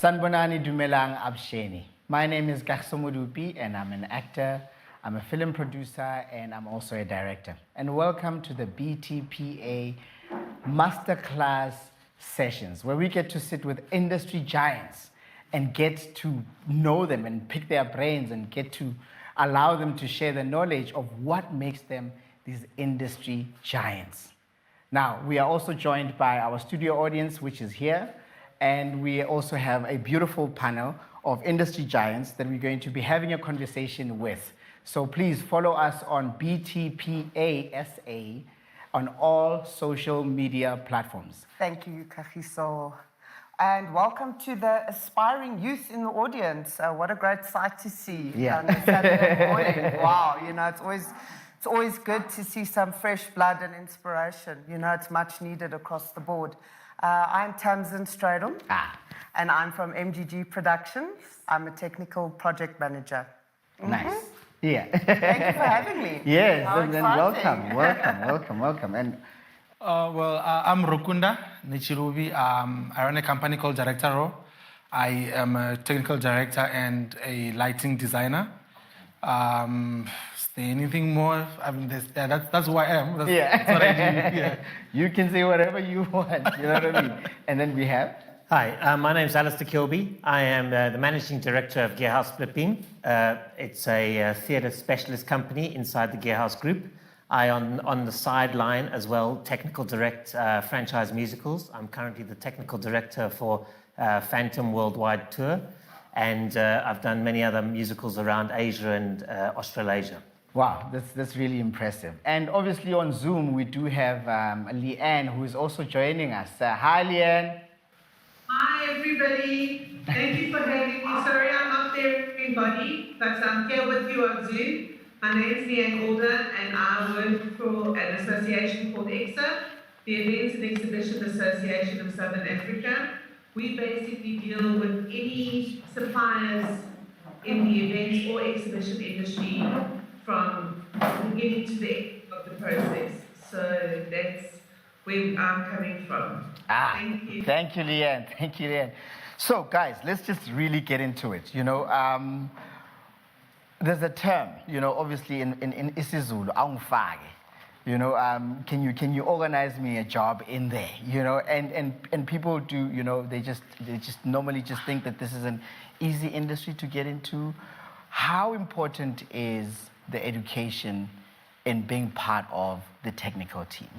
Sanbonani Dumelang Absheni. My name is Gaksomudupi and I'm an actor, I'm a film producer, and I'm also a director. And welcome to the Btpa Masterclass sessions, where we get to sit with industry giants and get to know them and pick their brains and get to allow them to share the knowledge of what makes them these industry giants. Now, we are also joined by our studio audience, which is here, and we also have a beautiful panel of industry giants that we're going to be having a conversation with. So please follow us on Btpa SA on all social media platforms. Thank you, Kagiso. And welcome to the aspiring youth in the audience. What a great sight to see on a Saturday morning. Wow, it's always good to see some fresh blood and inspiration. It's much needed across the board. I'm Tamsin Stradom, and I'm from MGG Productions. I'm a technical project manager. Nice. Yeah. Thank you for having me. Yes, and welcome. And I'm Rukunda Nichirubi. I run a company called Director. I am a technical director and a lighting designer. Say anything more? I mean, that's who I am. That's what I do. Yeah. You can say whatever you want. You know what I mean? And then we have. Hi, my name is Alistair Kilby. I am the managing director of Gearhouse Flipping. It's a theatre specialist company inside the Gearhouse Group. I, on the sideline as well, technical direct franchise musicals. I'm currently the technical director for Phantom Worldwide Tour, and I've done many other musicals around Asia and Australasia. Wow, that's really impressive. And obviously on Zoom, we do have Leanne, who is also joining us. Hi, Leanne. Hi, everybody. Thank you for having me. Sorry I'm not there, everybody, but I'm here with you on Zoom. My name is Leanne Alder, and I work for an association called EXA, the Events and Exhibition Association of Southern Africa. We basically deal with any suppliers in the events or exhibition industry from the beginning to the end of the process. So that's where I'm coming from. Thank you. Thank you, Leanne. So, guys, let's just really get into it. There's a term, obviously in isiZulu, awungifake. Can you organize me a job in there? And people do, they just normally just think that this is an easy industry to get into. How important is the education in being part of the technical team?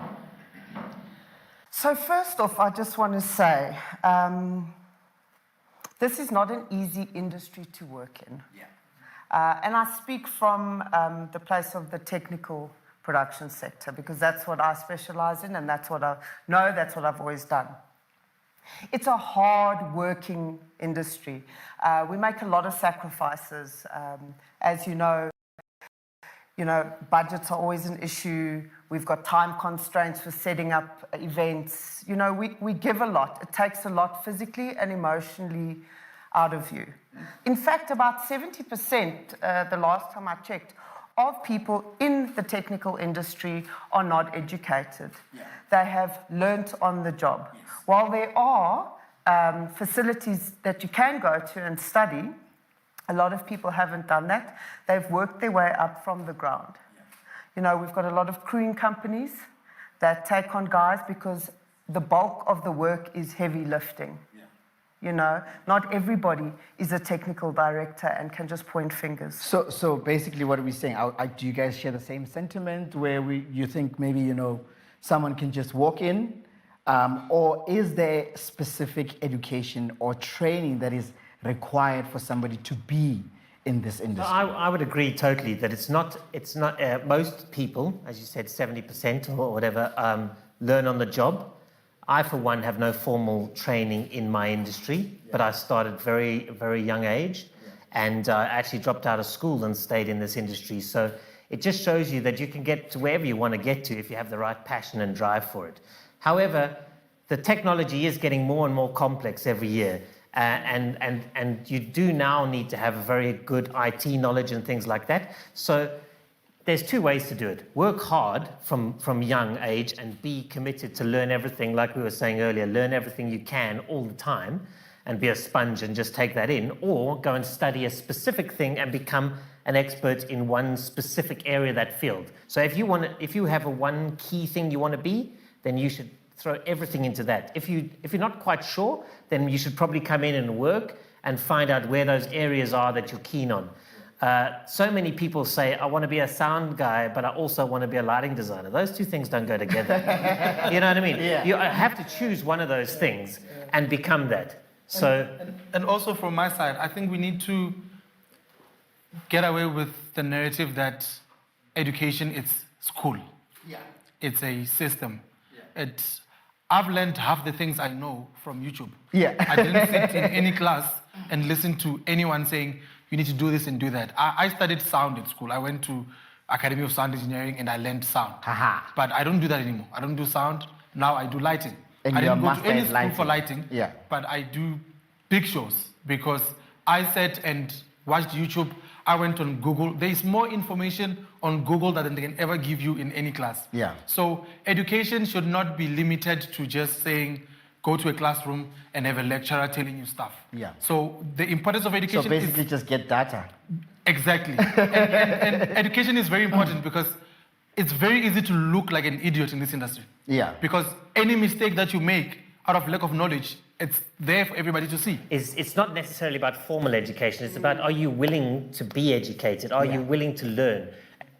So first off, I just want to say, this is not an easy industry to work in. Yeah. And I speak from the place of the technical production sector, because that's what I specialize in, and that's what I know, that's what I've always done. It's a hard-working industry. We make a lot of sacrifices. As you know, budgets are always an issue. We've got time constraints for setting up events. We give a lot. It takes a lot physically and emotionally out of you. In fact, about 70%, the last time I checked, of people in the technical industry are not educated. Yeah. They have learnt on the job. Yes. While there are facilities that you can go to and study, a lot of people haven't done that. They've worked their way up from the ground. Yeah. We've got a lot of crewing companies that take on guys because the bulk of the work is heavy lifting. Not everybody is a technical director and can just point fingers. So basically what are we saying? Do you guys share the same sentiment where you think maybe, someone can just walk in? Or is there specific education or training that is required for somebody to be in this industry? I would agree totally that it's not most people, as you said, 70% or whatever, learn on the job. I, for one, have no formal training in my industry, but I started very, very young age, and I actually dropped out of school and stayed in this industry. So it just shows you that you can get to wherever you want to get to if you have the right passion and drive for it. However, the technology is getting more and more complex every year, and you do now need to have a very good IT knowledge and things like that. So there's two ways to do it. Work hard from young age and be committed to learn everything, like we were saying earlier, learn everything you can all the time. and be a sponge and just take that in, or go and study a specific thing and become an expert in one specific area, that field. So if you have a one key thing you want to be, then you should throw everything into that. If you're not quite sure, then you should probably come in and work and find out where those areas are that you're keen on. So many people say, I want to be a sound guy, but I also want to be a lighting designer. Those two things don't go together. You know what I mean? Yeah. You have to choose one of those things and become that. So, and also from my side, I think we need to get away with the narrative that education is school. Yeah. It's a system. Yeah. I've learned half the things I know from YouTube. Yeah. I didn't sit in any class and listen to anyone saying, you need to do this and do that. I studied sound in school. I went to Academy of Sound Engineering and I learned sound. Aha. But I don't do that anymore. I don't do sound. Now I do lighting. And I you're didn't go to master any in school lighting. for lighting. Yeah. But I do big shows because I sat and watched YouTube. I went on Google. There is more information on Google than they can ever give you in any class. Yeah. So education should not be limited to just saying, go to a classroom and have a lecturer telling you stuff. Yeah. So the importance of education So basically is... just get data. Exactly. and education is very important because it's very easy to look like an idiot in this industry. Yeah. Because any mistake that you make out of lack of knowledge, it's there for everybody to see. it's not necessarily about formal education. It's about, are you willing to be educated? Are you willing to learn?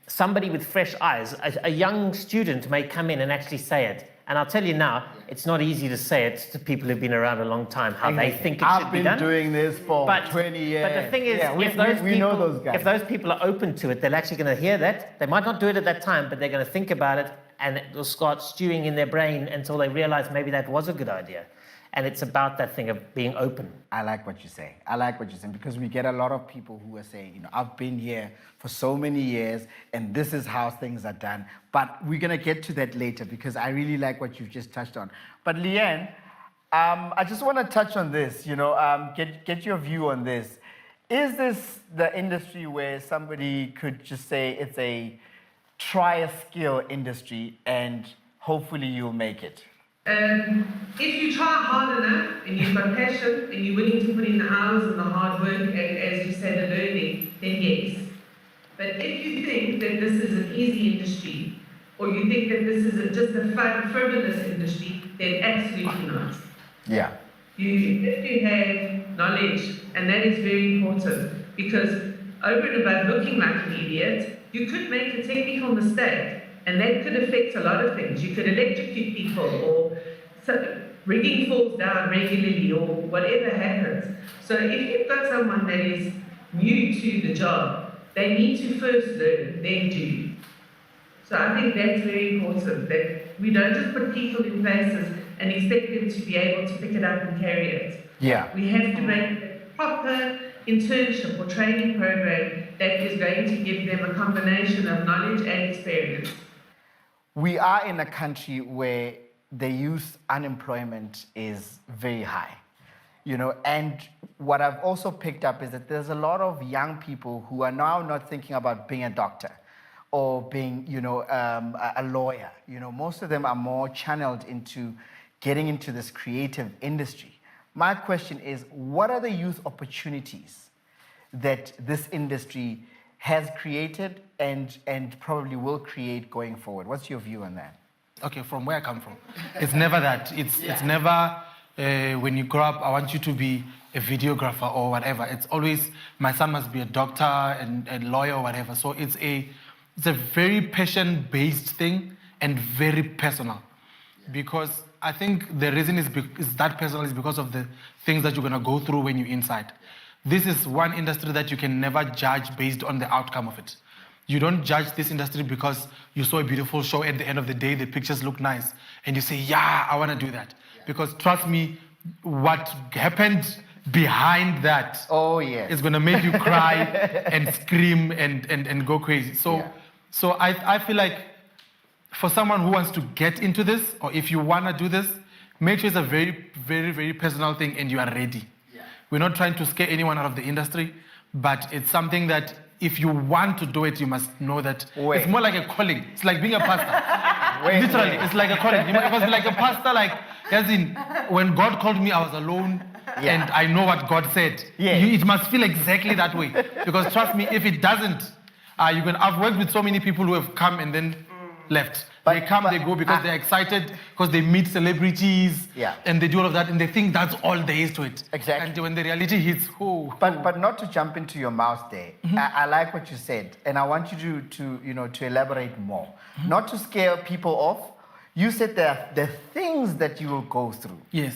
Somebody with fresh eyes, a young student may come in and actually say it. And I'll tell you now, it's not easy to say it to people who've been around a long time, how they think it should be done. I've been doing this for 20 years. But the thing is, yeah, we know those guys. if those people are open to it, they're actually going to hear that. They might not do it at that time, but they're going to think about it, and it'll start stewing in their brain until they realize maybe that was a good idea. And it's about that thing of being open. I like what you say. I like what you're saying because we get a lot of people who are saying, I've been here for so many years and this is how things are done. But we're going to get to that later because I really like what you've just touched on. But Leanne, I just want to touch on this, get your view on this. Is this the industry where somebody could just say it's a try a skill industry and hopefully you'll make it? If you try hard enough and you've got passion and you're willing to put in the hours and the hard work and, as you said, the learning, then yes. But if you think that this is an easy industry or you think that this is just a fun, frivolous industry, then absolutely not. Yeah. You have to have knowledge, and that is very important because over and above looking like an idiot, you could make a technical mistake. And that could affect a lot of things. You could electrocute people or rigging falls down regularly or whatever happens. So if you've got someone that is new to the job, they need to first learn, then do. So I think that's very important, that we don't just put people in places and expect them to be able to pick it up and carry it. Yeah. We have to make a proper internship or training program that is going to give them a combination of knowledge and experience. We are in a country where the youth unemployment is very high, and what I've also picked up is that there's a lot of young people who are now not thinking about being a doctor or being, a lawyer. Most of them are more channeled into getting into this creative industry. My question is, what are the youth opportunities that this industry has created and probably will create going forward? What's your view on that? Okay, from where I come from, it's never that. It's never when you grow up, I want you to be a videographer or whatever. It's always my son must be a doctor and a lawyer or whatever. So it's a very passion-based thing and very personal, because I think the reason is that personal is because of the things that you're gonna go through when you're inside. This is one industry that you can never judge based on the outcome of it. You don't judge this industry because you saw a beautiful show at the end of the day, the pictures look nice, and you say, yeah, I want to do that. Because trust me, what happened behind that is going to make you cry and scream and go crazy. So I feel like for someone who wants to get into this, or if you want to do this, make sure it's a very, very, very personal thing and you are ready. We're not trying to scare anyone out of the industry, but it's something that if you want to do it, you must know that it's more like a calling. It's like being a pastor. Literally, it's like a calling. You must be like a pastor, like, as in, when God called me, I was alone and I know what God said. Yeah. It must feel exactly that way. Because trust me, if it doesn't, I've worked with so many people who have come and then left. They come, they go because they're excited, because they meet celebrities, and they do all of that, and they think that's all there is to it. Exactly. And when the reality hits, But not to jump into your mouth there. I like what you said, and I want you to elaborate more. Not to scare people off. You said there are things that you will go through. Yes.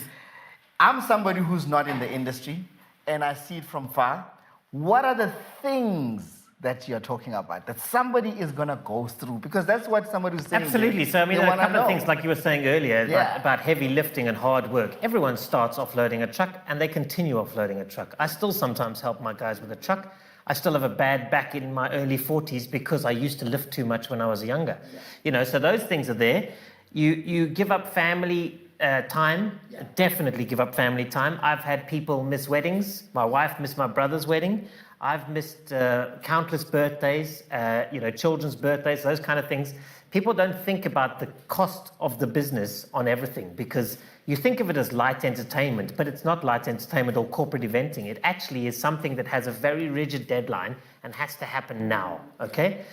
I'm somebody who's not in the industry, and I see it from far. What are the things that you're talking about that somebody is going to go through? Because that's what somebody who's saying. Absolutely. So, I mean, a couple of things, like you were saying earlier, about heavy lifting and hard work. Everyone starts offloading a truck, and they continue offloading a truck. I still sometimes help my guys with a truck. I still have a bad back in my early 40s because I used to lift too much when I was younger. So those things are there. You give up family time, definitely give up family time. I've had people miss weddings. My wife missed my brother's wedding. I've missed countless birthdays, children's birthdays, those kind of things. People don't think about the cost of the business on everything, because you think of it as light entertainment, but it's not light entertainment or corporate eventing. It actually is something that has a very rigid deadline and has to happen now, okay?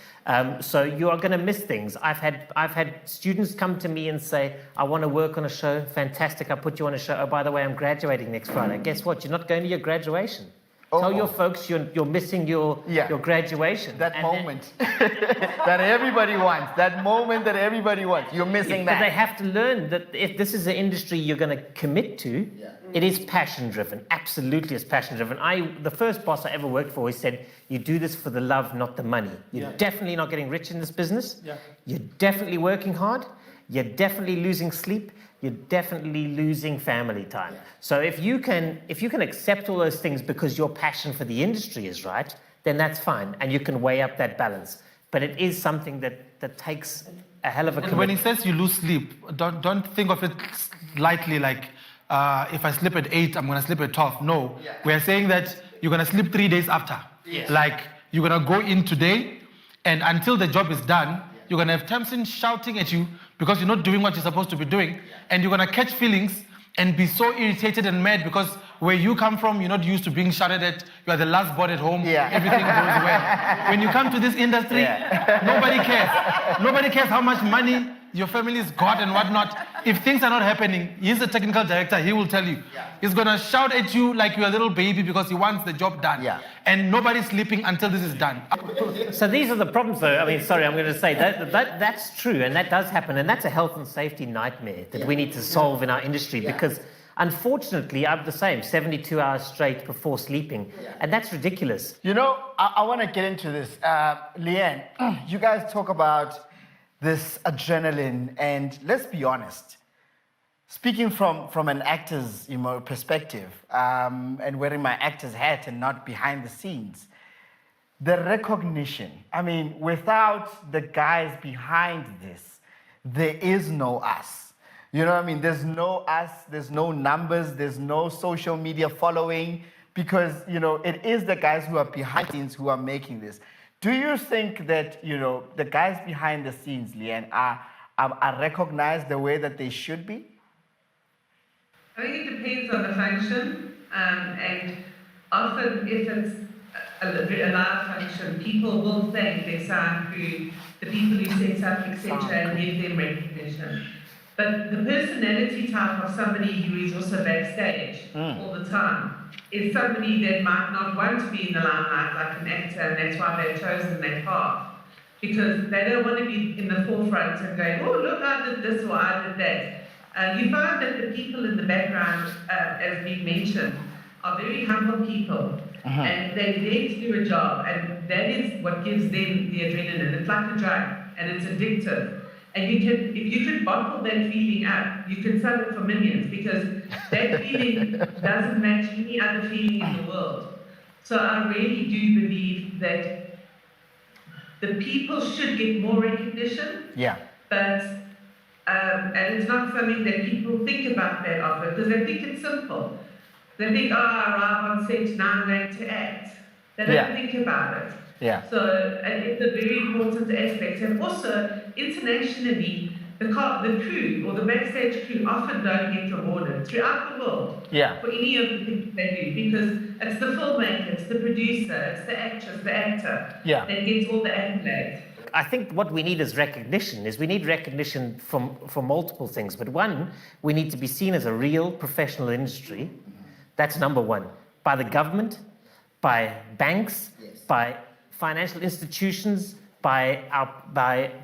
So you are going to miss things. I've had students come to me and say, I want to work on a show. Fantastic, I'll put you on a show. Oh, by the way, I'm graduating next Friday. Guess what? You're not going to your graduation. Tell your folks you're missing your graduation. That moment that everybody wants. That moment that everybody wants. You're missing that. But they have to learn that if this is an industry you're going to commit to, it is passion-driven. Absolutely, it's passion-driven. The first boss I ever worked for, he said, you do this for the love, not the money. You're definitely not getting rich in this business. You're definitely working hard. You're definitely losing sleep. You're definitely losing family time. So if you can accept all those things because your passion for the industry is right, then that's fine, and you can weigh up that balance. But it is something that takes a hell of a commitment. When he says you lose sleep, don't think of it lightly, like if I sleep at 8, I'm going to sleep at 12. No, we're saying that you're going to sleep 3 days after. Like you're going to go in today, and until the job is done, you're going to have Tamsin shouting at you because you're not doing what you're supposed to be doing, and you're going to catch feelings and be so irritated and mad because where you come from, you're not used to being shouted at. You are the last born at home. Everything goes well. When you come to this industry, nobody cares. Nobody cares how much money your family's got and whatnot. If things are not happening, he's the technical director. He will tell you. He's going to shout at you like you're a little baby because he wants the job done. And nobody's sleeping until this is done. So these are the problems, though. I mean, sorry, I'm going to say that's true, and that does happen, and that's a health and safety nightmare that we need to solve in our industry because, unfortunately, I'm the same, 72 hours straight before sleeping, and that's ridiculous. I want to get into this. Leanne, you guys talk about this adrenaline, and let's be honest, speaking from an actor's perspective, and wearing my actor's hat and not behind the scenes, the recognition, I mean, without the guys behind this, there is no us. You know what I mean? There's no us, there's no numbers, there's no social media following, because, it is the guys who are behind the scenes who are making this. Do you think that, the guys behind the scenes, Leanne, are recognized the way that they should be? I think it depends on the function, and often if it's a live function, people will thank their sound crew, the people who set up, etc., and give them recognition. But the personality type of somebody who is also backstage all the time is somebody that might not want to be in the limelight like an actor, and that's why they've chosen that path. Because they don't want to be in the forefront and going, oh, look, I did this or I did that. You find that the people in the background, as we mentioned, are very humble people. And they're there to do a job, and that is what gives them the adrenaline. It's like a drug, and it's addictive. And if you can bottle that feeling up, you can sell it for millions, because that feeling doesn't match any other feeling in the world. So I really do believe that the people should get more recognition. But and it's not something that people think about that often, because they think it's simple. They think, I arrive on set, now I'm going to act. They don't think about it. So, and it's a very important aspect. And also, internationally, the crew or the backstage crew often don't get rewarded throughout the world Yeah. for any of the things they do, because it's the filmmaker, it's the producer, it's the actress, the actor Yeah. that gets all the accolades. I think what we need is recognition. We need recognition from multiple things. But one, we need to be seen as a real professional industry. That's number one. By the government, by banks, by financial institutions, by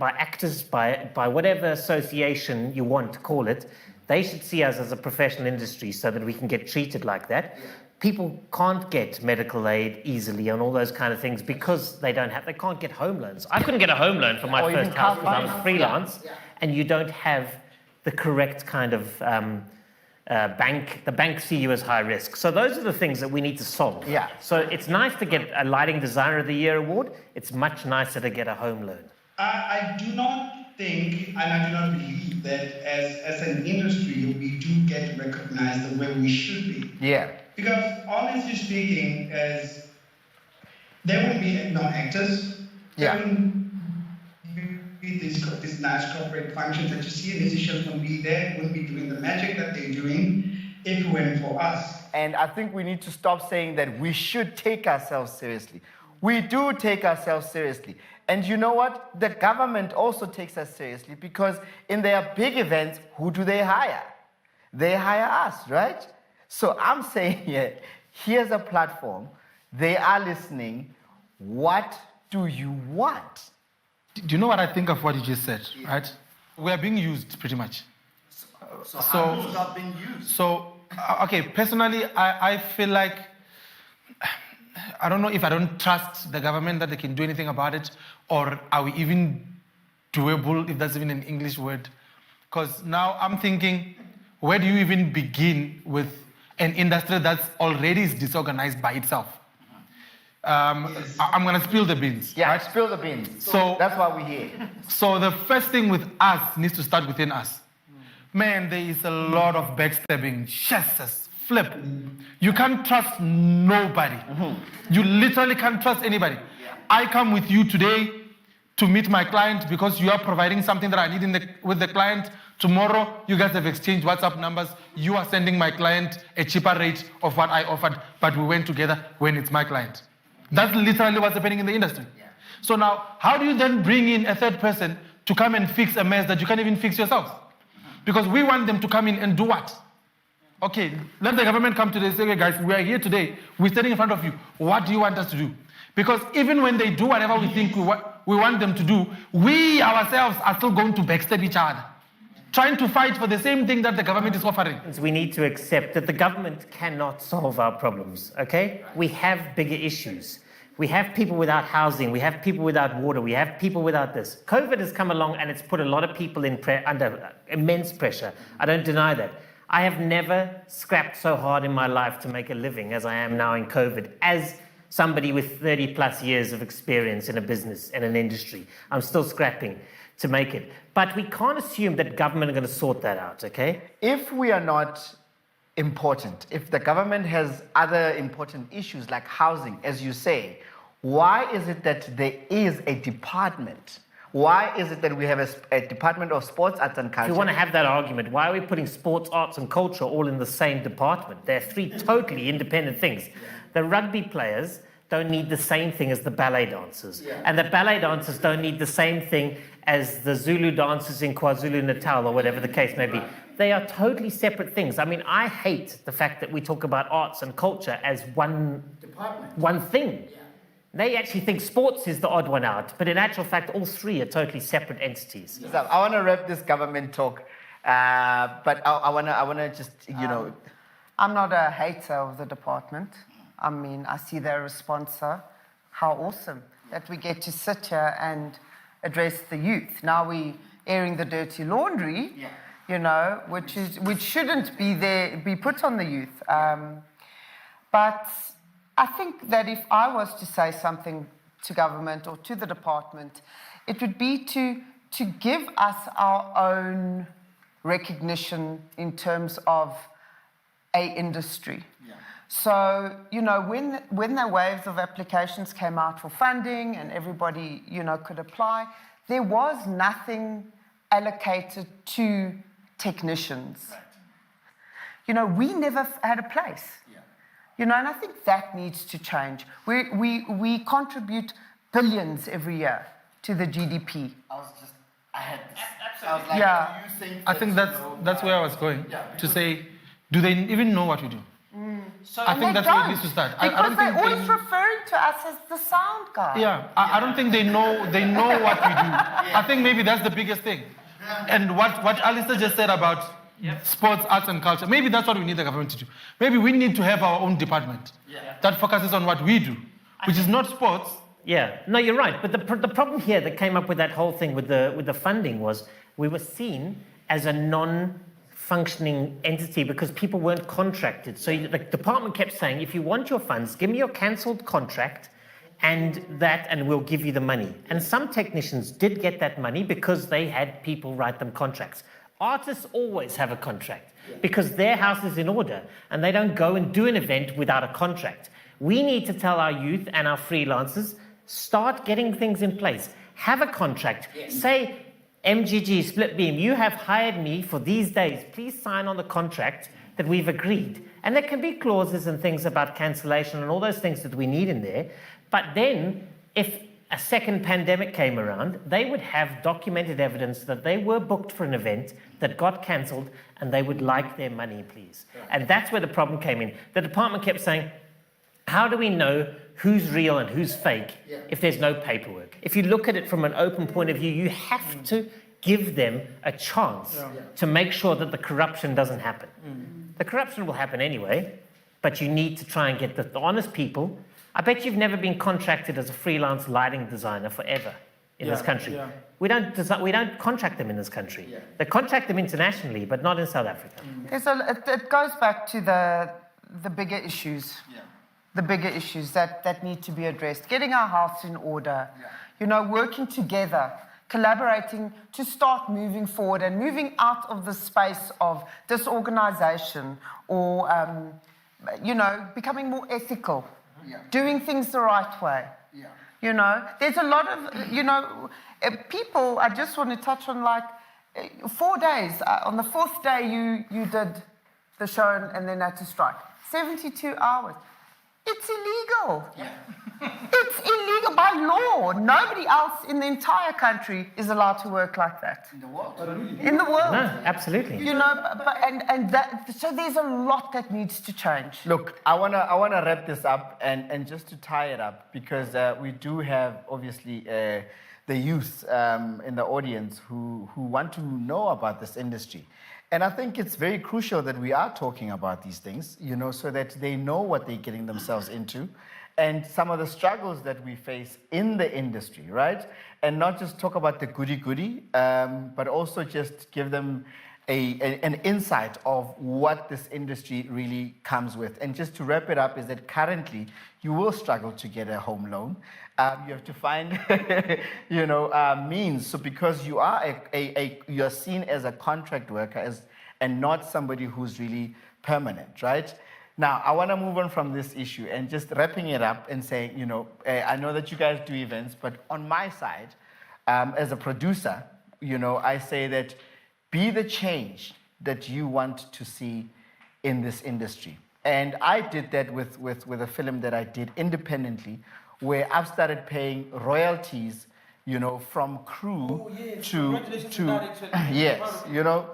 actors, by whatever association you want to call it. They should see us as a professional industry so that we can get treated like that. People can't get medical aid easily and all those kind of things because they can't get home loans. I couldn't get a home loan for my first house because I was freelance, and you don't have the correct kind of bank. The banks see you as high risk. So those are the things that we need to solve. Yeah. So it's nice to get a Lighting Designer of the Year award. It's much nicer to get a home loan. I do not think, and I do not believe that as an industry we do get recognized the way we should be. Yeah. Because honestly speaking, as there will be no actors, there will be these nice corporate functions that you see, musicians won't be there, wouldn't be doing the magic that they're doing if it weren't for us. And I think we need to stop saying that we should take ourselves seriously. We do take ourselves seriously. And you know what? The government also takes us seriously, because in their big events, who do they hire? They hire us, right? So I'm saying here, here's a platform. They are listening. What do you want? Do you know what I think of what you just said, right? We are being used pretty much. So who's not being used? So, okay, personally, I feel like, I don't know if I don't trust the government that they can do anything about it, or are we even doable, if that's even an English word? Because now I'm thinking, where do you even begin with an industry that's already is disorganized by itself? I'm going to spill the beans. Yeah, right? spill the beans. So that's why we're here. So the first thing with us needs to start within us. Man, there is a lot of backstabbing, Jesus, flip. You can't trust nobody. You literally can't trust anybody. I come with you today to meet my client because you are providing something that I need with the client. Tomorrow, you guys have exchanged WhatsApp numbers. You are sending my client a cheaper rate of what I offered, but we went together when it's my client. That's literally what's happening in the industry. So now, how do you then bring in a third person to come and fix a mess that you can't even fix yourselves? Because we want them to come in and do what? Okay, let the government come today and say, okay, guys, we are here today. We're standing in front of you. What do you want us to do? Because even when they do whatever we think we want them to do, we ourselves are still going to backstab each other, trying to fight for the same thing that the government is offering. We need to accept that the government cannot solve our problems, okay? We have bigger issues. We have people without housing. We have people without water. We have people without this. COVID has come along and it's put a lot of people under immense pressure. I don't deny that. I have never scrapped so hard in my life to make a living as I am now in COVID, as somebody with 30 plus years of experience in a business and an industry. I'm still scrapping to make it. But we can't assume that government are going to sort that out, okay? If we are not important, if the government has other important issues like housing, as you say, why is it that there is a department? Why is it that we have a Department of Sports, Arts and Culture? If you want to have that argument, why are we putting sports, arts and culture all in the same department? They're three totally independent things. The rugby players don't need the same thing as the ballet dancers. And the ballet dancers don't need the same thing as the Zulu dancers in KwaZulu-Natal or whatever the case may be. They are totally separate things. I mean, I hate the fact that we talk about arts and culture as one thing. They actually think sports is the odd one out, but in actual fact, all three are totally separate entities. So I want to wrap this government talk, but I want to just, I'm not a hater of the department. I mean, I see their response. How awesome that we get to sit here and address the youth. Now we airing the dirty laundry, which shouldn't be put on the youth. But I think that if I was to say something to government or to the department, it would be to give us our own recognition in terms of a industry. So, when the waves of applications came out for funding and everybody, could apply, there was nothing allocated to technicians. You know, we never had a place. You know, and I think that needs to change. We contribute billions every year to the GDP. I had this. I was like, Yeah. do you think I think that's where I was going, to say, do they even know what we do? I think that's where it needs to start. Because I don't they're think always referring to us as the sound guy. Yeah, I don't think they know what we do. I think maybe that's the biggest thing. And what Alistair just said about sports, arts and culture, maybe that's what we need the government to do. Maybe we need to have our own department that focuses on what we do, which is not sports. Yeah, no, you're right. But the problem here that came up with that whole thing with the funding was we were seen as a non-functioning entity because people weren't contracted. So the department kept saying, if you want your funds, give me your cancelled contract and we'll give you the money. And some technicians did get that money because they had people write them contracts. Artists always have a contract because their house is in order and they don't go and do an event without a contract. We need to tell our youth and our freelancers, start getting things in place. Have a contract. Say, MGG, Split Beam, you have hired me for these days. Please sign on the contract that we've agreed. And there can be clauses and things about cancellation and all those things that we need in there. But then, if a second pandemic came around, they would have documented evidence that they were booked for an event that got cancelled and they would like their money, please. And that's where the problem came in. The department kept saying, how do we know who's real and who's fake if there's no paperwork? If you look at it from an open point of view, you have to give them a chance to make sure that the corruption doesn't happen. The corruption will happen anyway, but you need to try and get the honest people. I bet you've never been contracted as a freelance lighting designer forever in this country. We don't contract them in this country. They contract them internationally, but not in South Africa. It goes back to the bigger issues. The bigger issues that need to be addressed. Getting our house in order, you know, working together, collaborating to start moving forward and moving out of the space of disorganization or, you know, becoming more ethical, doing things the right way. You know, there's a lot of, you know, people, I just want to touch on 4 days. On the 4th day, you did the show and then had to strike. 72 hours. It's illegal. It's illegal by law. Nobody else in the entire country is allowed to work like that. In the world. In the world. No, absolutely. You know, so there's a lot that needs to change. Look, I wanna wrap this up and just to tie it up because we do have obviously the youth in the audience who want to know about this industry. And I think it's very crucial that we are talking about these things, you know, so that they know what they're getting themselves into and some of the struggles that we face in the industry, right? And not just talk about the goody-goody, but also just give them an insight of what this industry really comes with. And just to wrap it up is that currently you will struggle to get a home loan. You have to find, you know, means. So because you are you're seen as a contract worker and not somebody who's really permanent, right? Now, I want to move on from this issue and just wrapping it up and saying, you know, I know that you guys do events, but on my side, as a producer, you know, I say that be the change that you want to see in this industry. And I did that with a film that I did independently, where I've started paying royalties, you know, from crew to yes, you know,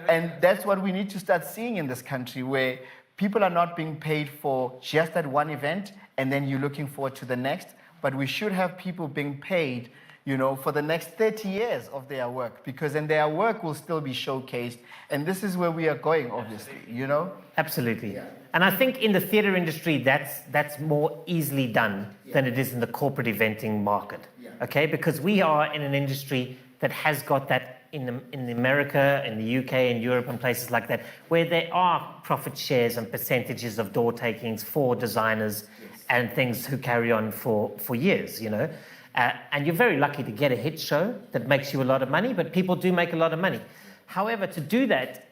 and that's what we need to start seeing in this country, where people are not being paid for just that one event and then you're looking forward to the next, but we should have people being paid, you know, for the next 30 years of their work, because then their work will still be showcased, and this is where we are going, obviously, you know? Absolutely. And I think in the theatre industry, that's more easily done than it is in the corporate eventing market, okay? Because we are in an industry that has got that in America, in the UK, in Europe, and places like that, where there are profit shares and percentages of door takings for designers and things who carry on for years, you know? And you're very lucky to get a hit show that makes you a lot of money, but people do make a lot of money. However, to do that,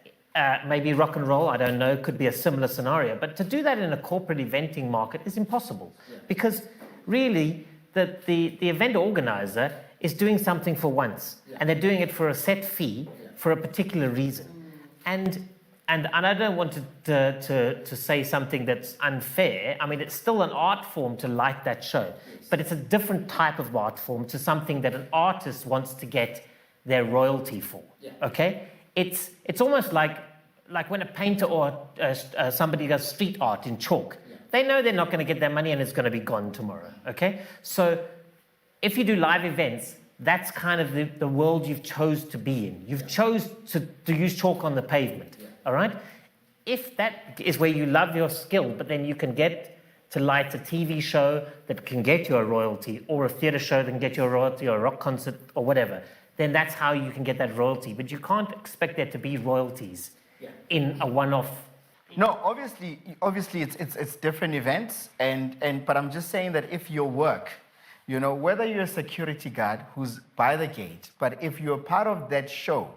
maybe rock and roll, I don't know, could be a similar scenario, but to do that in a corporate eventing market is impossible. Because really, the event organizer is doing something for once, and they're doing it for a set fee for a particular reason. And I don't want to say something that's unfair. I mean, it's still an art form to like that show, but it's a different type of art form to something that an artist wants to get their royalty for. Okay, it's almost like when a painter or somebody does street art in chalk. They know they're not going to get their money and it's going to be gone tomorrow. Okay, so if you do live events, that's kind of the world you've chose to be in. You've chose to use chalk on the pavement. All right? If that is where you love your skill, but then you can get to light a TV show that can get you a royalty, or a theatre show that can get you a royalty, or a rock concert, or whatever, then that's how you can get that royalty. But you can't expect there to be royalties in a one-off. No, obviously it's different events, but I'm just saying that if your work, you know, whether you're a security guard who's by the gate, but if you're part of that show,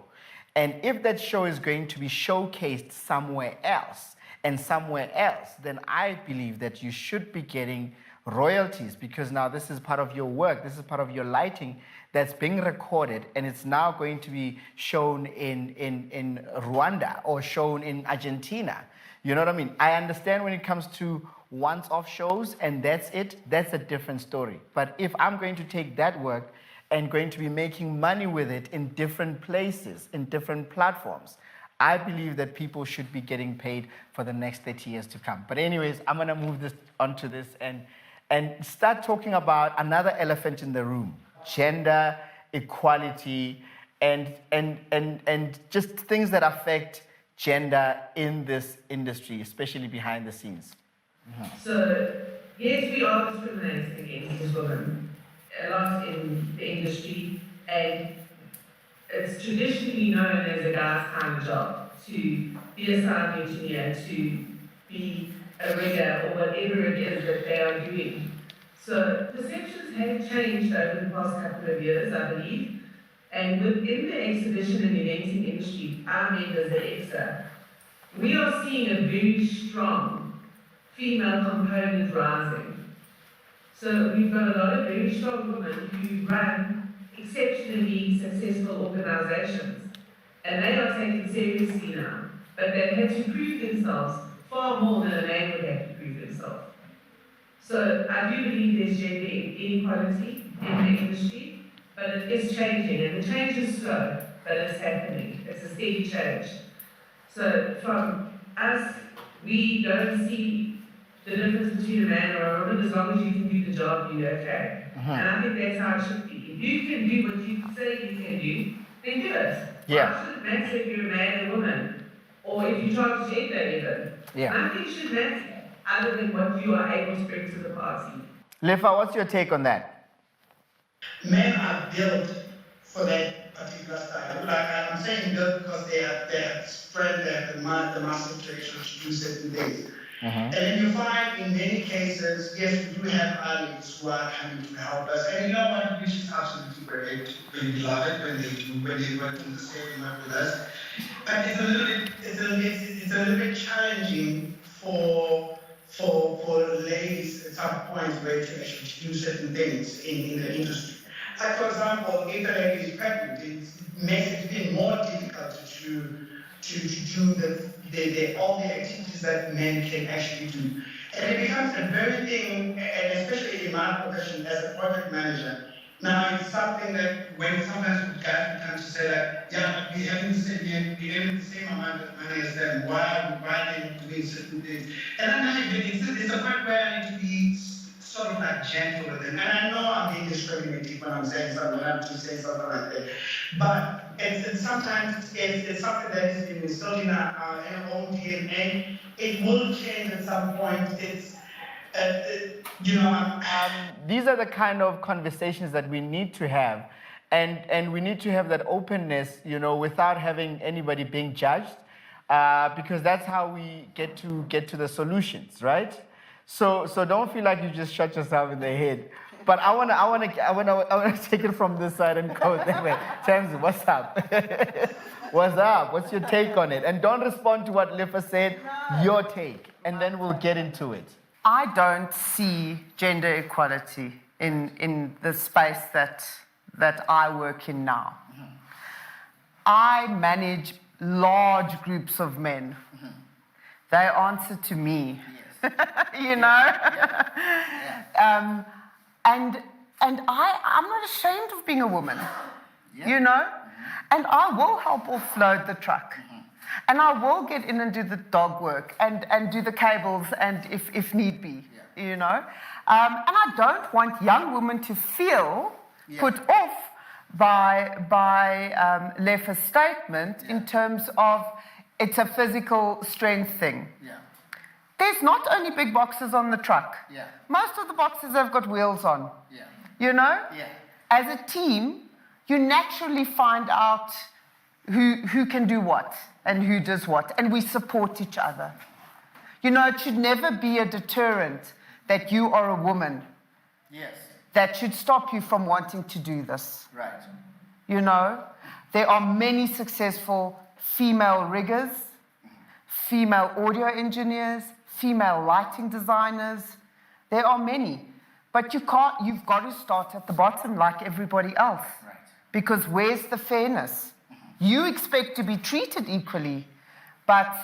and if that show is going to be showcased somewhere else, then I believe that you should be getting royalties, because now this is part of your work, this is part of your lighting that's being recorded, and it's now going to be shown in Rwanda or shown in Argentina. You know what I mean? I understand when it comes to once-off shows and that's it, that's a different story. But if I'm going to take that work and going to be making money with it in different places, in different platforms, I believe that people should be getting paid for the next 30 years to come. But anyways, I'm going to move this onto this and start talking about another elephant in the room, gender equality and just things that affect gender in this industry, especially behind the scenes. So, yes, we are discriminating against women a lot in the industry, and it's traditionally known as a guy's kind of job to be a sound engineer, to be a rigger, or whatever it is that they are doing. So, perceptions have changed over the past couple of years, I believe. And within the exhibition and eventing industry, our members, the EXA, we are seeing a very strong female component rising. So we've got a lot of very strong women who run exceptionally successful organizations, and they are taken seriously now. But they've had to prove themselves far more than a man would have to prove themselves. So I do believe there's gender inequality in the industry, but it is changing, and the change is slow, but it's happening. It's a steady change. So from us, we don't see the difference between a man or a woman. As long as you can do the job, you're okay. And I think that's how it should be. If you can do what you say you can do, then do it. Yeah. Why should it matter if you're a man or a woman? Or if you transgender even? Yeah. Nothing should matter other than what you are able to bring to the party. Lifa, what's your take on that? Men are built for that particular style. Like I'm saying built because they have spread the muscle to actually do certain things. And then you find in many cases, yes, we do have allies who are coming to help us. And you know what, which is absolutely great when we love it, when they work in the same work with us. But it's a little bit challenging for ladies at some point where to actually do certain things in the industry. Like for example, if a lady is pregnant, it makes it even more difficult to do all the activities that men can actually do. And it becomes a very thing, and especially in my profession as a project manager. Now it's something that when sometimes guys come to say like, yeah, we having the same amount of money as them. Why are they not doing certain things? And I'm not even, it's a point where I need to be sort of like gentle with them. And I know I'm being discriminative when I'm saying something, when I'm to say something like that. But it's sometimes it's something that is instilled in our own DNA. It will change at some point. It's these are the kind of conversations that we need to have, and we need to have that openness, you know, without having anybody being judged, because that's how we get to the solutions, right? So don't feel like you just shot yourself in the head. But I wanna take it from this side and go that way. Tamsi, what's up? What's up? What's your take on it? And don't respond to what Lifa said. Your take, and then we'll get into it. I don't see gender equality in the space that that I work in now. I manage large groups of men. They answer to me, you know? And I'm not ashamed of being a woman, you know? And I will help offload the truck. And I will get in and do the dog work and do the cables and if need be, you know? And I don't want young women to feel put off by Lefa's statement in terms of it's a physical strength thing. There's not only big boxes on the truck. Most of the boxes have got wheels on. You know? As a team, you naturally find out who can do what and who does what, and we support each other. You know, it should never be a deterrent that you are a woman. That should stop you from wanting to do this. You know, there are many successful female riggers, female audio engineers, female lighting designers. There are many. But you've got to start at the bottom like everybody else. Because where's the fairness? You expect to be treated equally, but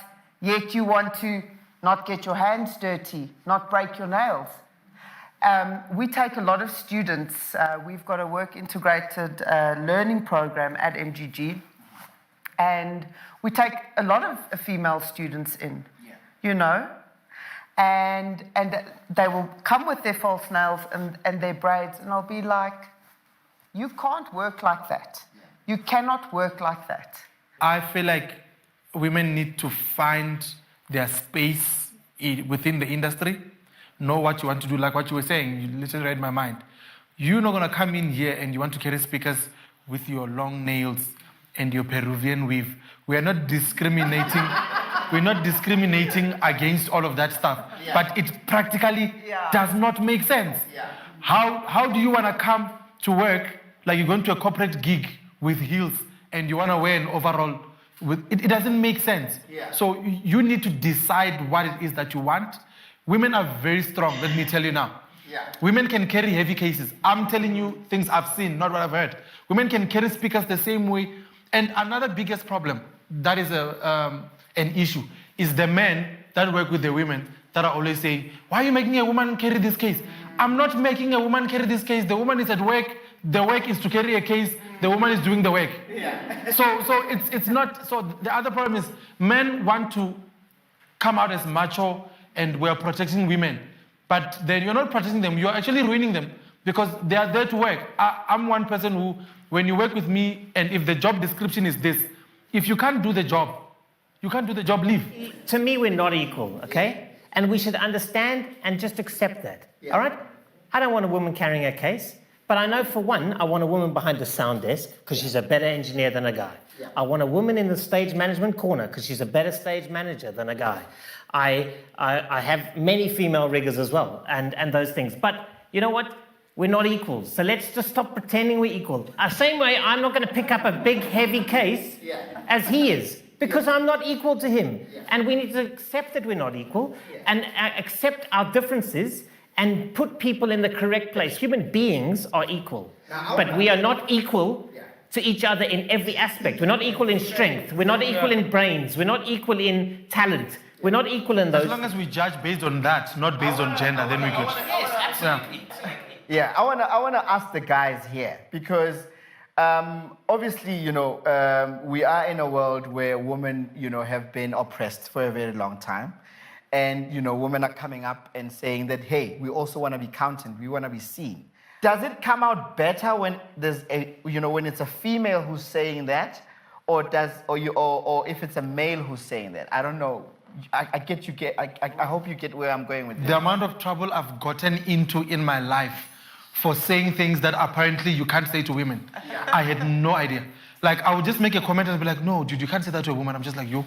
yet you want to not get your hands dirty, not break your nails. We take a lot of students. We've got a work integrated learning program at MGG, and we take a lot of female students in, you know, and they will come with their false nails and their braids, and I'll be like, you can't work like that. You cannot work like that. I feel like women need to find their space within the industry, know what you want to do, like what you were saying. You literally read my mind. You're not going to come in here and you want to carry speakers with your long nails and your Peruvian weave. We are not discriminating. We're not discriminating against all of that stuff. But it practically does not make sense. How do you want to come to work like you're going to a corporate gig with heels and you want to wear an overall? It doesn't make sense. So you need to decide what it is that you want. Women are very strong, let me tell you now. Women can carry heavy cases. I'm telling you things I've seen, not what I've heard. Women can carry speakers the same way. And another biggest problem, that is an issue, is the men that work with the women that are always saying, why are you making a woman carry this case? I'm not making a woman carry this case. The woman is at work. The work is to carry a case. The woman is doing the work. So it's not. So the other problem is men want to come out as macho and we're protecting women. But then you're not protecting them. You're actually ruining them because they are there to work. I'm one person who, when you work with me and if the job description is this, if you can't do the job, you can't do the job, leave. To me, we're not equal, okay? And we should understand and just accept that, all right? I don't want a woman carrying a case, but I know for one, I want a woman behind the sound desk because she's a better engineer than a guy. I want a woman in the stage management corner because she's a better stage manager than a guy. I have many female riggers as well and those things. But you know what? We're not equal. So let's just stop pretending we're equal. Same way, I'm not going to pick up a big, heavy case as he is. Because I'm not equal to him. And we need to accept that we're not equal and accept our differences and put people in the correct place. Human beings are equal, but we are not equal to each other in every aspect. We're not equal in strength. We're not equal in brains. We're not equal in talent. We're not equal in those. As long as we judge based on that, not based on gender, then we could. Yes, absolutely. Yeah, I wanna ask the guys here because obviously, you know, we are in a world where women, you know, have been oppressed for a very long time. And, you know, women are coming up and saying that, hey, we also want to be counted, we want to be seen. Does it come out better when there's a, you know, when it's a female who's saying that, or if it's a male who's saying that? I don't know. I hope you get where I'm going with this. The amount of trouble I've gotten into in my life for saying things that apparently you can't say to women. I had no idea. Like, I would just make a comment and be like, no, dude, you can't say that to a woman. I'm just like, yo.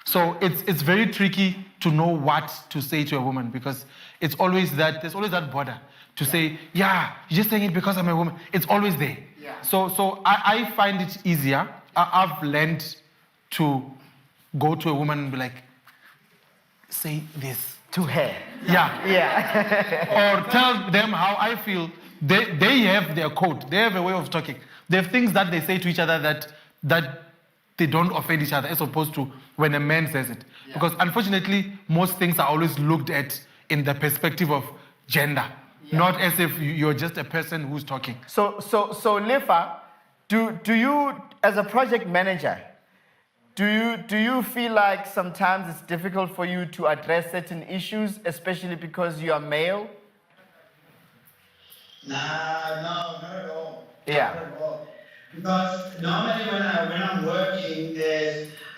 So it's very tricky to know what to say to a woman because it's always that, there's always that border to say, yeah, you're just saying it because I'm a woman. It's always there. So I find it easier. I've learned to go to a woman and be like, say this. To her. Yeah. Or tell them how I feel they have their code. They have a way of talking. They have things that they say to each other that they don't offend each other, as opposed to when a man says it. Yeah. Because unfortunately, most things are always looked at in the perspective of gender, not as if you're just a person who's talking. So Lefa, do you, as a project manager, do you feel like sometimes it's difficult for you to address certain issues, especially because you are male? Nah, no, not at all. Yeah. Not at all. Because normally when I'm working,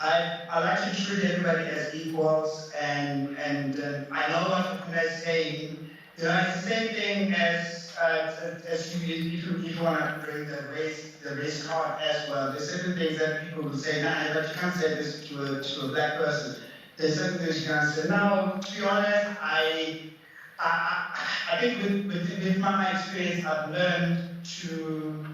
I like to treat everybody as equals, and I know what Fakunda is saying. You know, it's the same thing as if you want to bring the race card as well. There's certain things that people will say, nah, but you can't say this to a black person. There's certain things you can't say. Now, to be honest, I think with my experience, I've learned to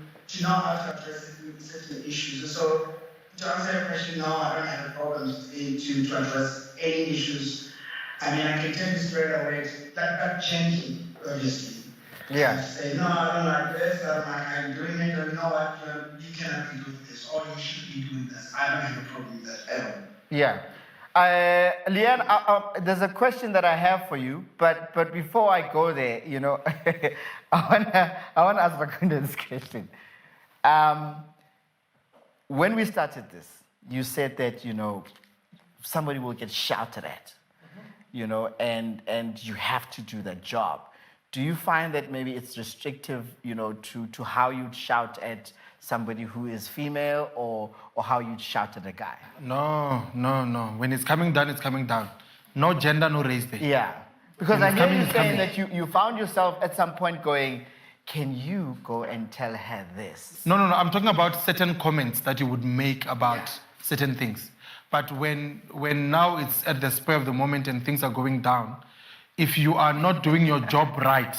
know how to address certain issues. And so, to answer your question, no, I don't have a problem to address any issues. I mean, I can tell you straight away, that gently, obviously. Yeah. Say, no, I don't like this, I don't like how you're doing it, or you know what, you cannot be doing this, or you should be doing this. I don't have a problem with that at all. Yeah. Leanne, there's a question that I have for you, but before I go there, you know, I wanna ask Fakunda this question. When we started this, you said that, you know, somebody will get shouted at, you know, and you have to do that job. Do you find that maybe it's restrictive, you know, to how you'd shout at somebody who is female or how you'd shout at a guy? No. When it's coming down, it's coming down. No gender, no race there. Yeah. Because When I it's hear coming, you it's saying coming. that you found yourself at some point going, can you go and tell her this? No. I'm talking about certain comments that you would make about certain things. But when now it's at the spur of the moment and things are going down, if you are not doing your job right,